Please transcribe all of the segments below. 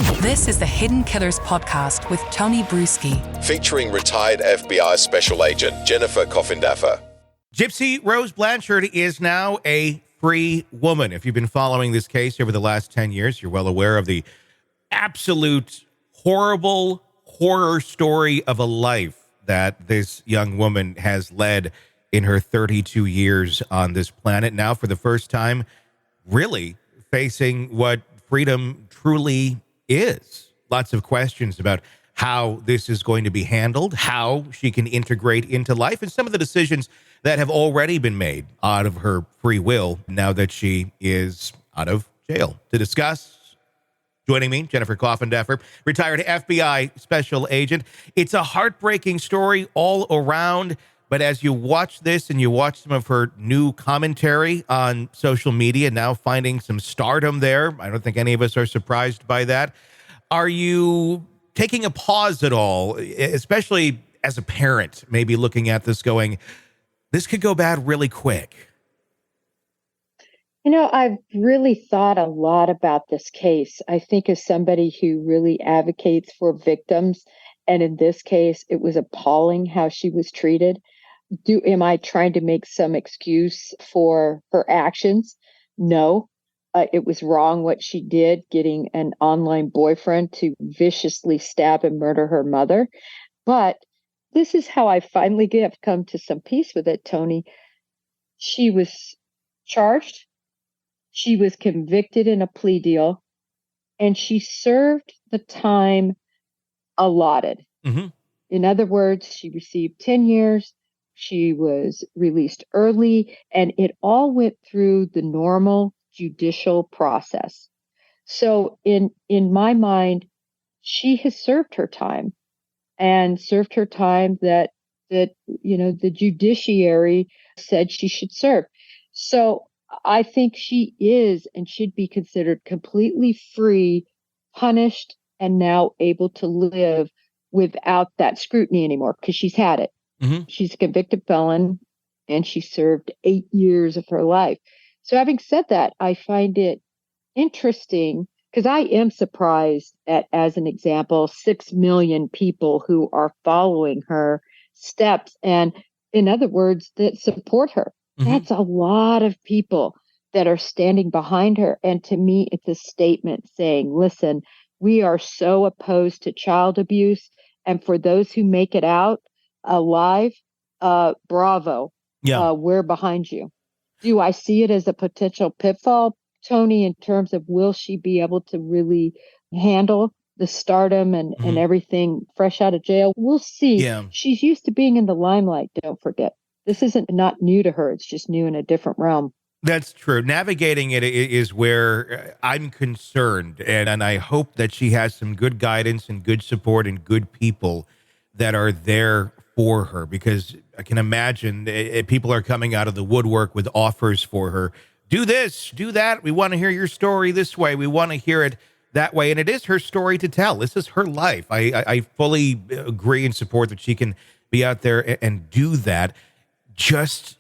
This is the Hidden Killers podcast with Tony Brueski, featuring retired FBI Special Agent Jennifer Coffindaffer. Gypsy Rose Blanchard is now a free woman. If you've been following this case over the last 10 years, you're well aware of the absolute horrible horror story of a life that this young woman has led in her 32 years on this planet. Now, for the first time, really facing what freedom truly is. Lots of questions about how this is going to be handled, how she can integrate into life, and some of the decisions that have already been made out of her free will now that she is out of jail. To discuss, joining me, Jennifer Coffindaffer, retired FBI Special Agent. It's a heartbreaking story all around, but as you watch this and you watch some of her new commentary on social media, now finding some stardom there, I don't think any of us are surprised by that. Are you taking a pause at all, especially as a parent, maybe looking at this going, this could go bad really quick? You know, I've really thought a lot about this case. I think as somebody who really advocates for victims, and in this case, it was appalling how she was treated. Am I trying to make some excuse for her actions? No. It was wrong what she did, getting an online boyfriend to viciously stab and murder her mother. But this is how I finally have come to some peace with it, Tony. She was charged. She was convicted in a plea deal, and she served the time allotted. Mm-hmm. In other words, she received 10 years. She was released early, and it all went through the normal judicial process. So in my mind, she has served her time, and served her time that the judiciary said she should serve. So I think she is and should be considered completely free, punished, and now able to live without that scrutiny anymore because she's had it. Mm-hmm. She's a convicted felon, and she served 8 years of her life. So having said that, I find it interesting because I am surprised at, as an example, 6 million people who are following her steps. And in other words, that support her. Mm-hmm. That's a lot of people that are standing behind her. And to me, it's a statement saying, listen, we are so opposed to child abuse. And for those who make it out alive, bravo. Yeah. We're behind you. Do I see it as a potential pitfall, Tony, in terms of will she be able to really handle the stardom and everything fresh out of jail? We'll see. Yeah. She's used to being in the limelight, don't forget. This isn't not new to her. It's just new in a different realm. That's true. Navigating it is where I'm concerned, and I hope that she has some good guidance and good support and good people that are there for her, because I can imagine people are coming out of the woodwork with offers for her. Do this, do that. We want to hear your story this way. We want to hear it that way. And it is her story to tell. This is her life. I fully agree and support that she can be out there and do that. Just,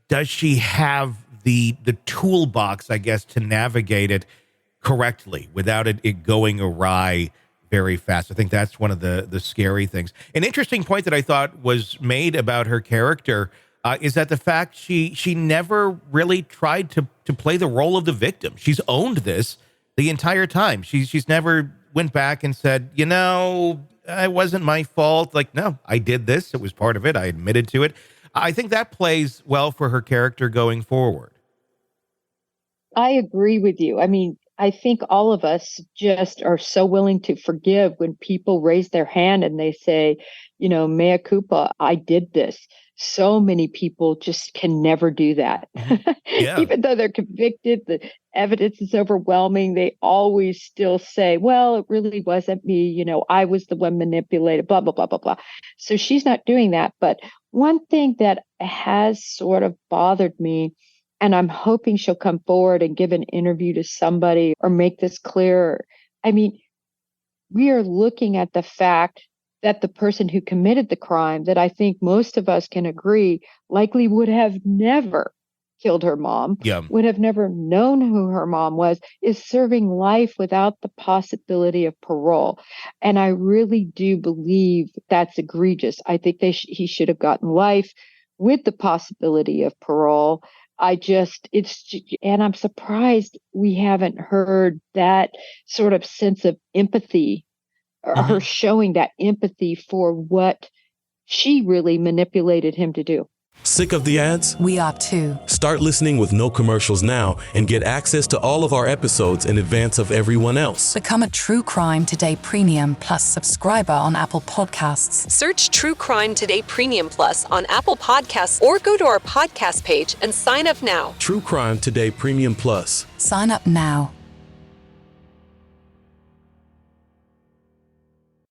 does she have the toolbox, I guess, to navigate it correctly without it going awry very fast? I think that's one of the scary things. An interesting point that I thought was made about her character is that the fact she never really tried to play the role of the victim. She's owned this the entire time. She's never went back and said, it wasn't my fault. Like, no, I did this. It was part of it. I admitted to it. I think that plays well for her character going forward. I agree with you. I mean, I think all of us just are so willing to forgive when people raise their hand and they say, mea culpa, I did this. So many people just can never do that. Yeah. Even though they're convicted, the evidence is overwhelming. They always still say, well, it really wasn't me. I was the one manipulated, blah, blah, blah, blah, blah. So she's not doing that. But one thing that has sort of bothered me, and I'm hoping she'll come forward and give an interview to somebody or make this clear. I mean, we are looking at the fact that the person who committed the crime, that I think most of us can agree, likely would have never killed her mom, Yeah. would have never known who her mom was, is serving life without the possibility of parole. And I really do believe that's egregious. I think he should have gotten life with the possibility of parole. And I'm surprised we haven't heard that sort of sense of empathy, or her showing that empathy for what she really manipulated him to do. Sick of the ads? We are too. Start listening with no commercials now and get access to all of our episodes in advance of everyone else. Become a True Crime Today Premium Plus subscriber on Apple Podcasts. Search True Crime Today Premium Plus on Apple Podcasts or go to our podcast page and sign up now. True Crime Today Premium Plus. Sign up now.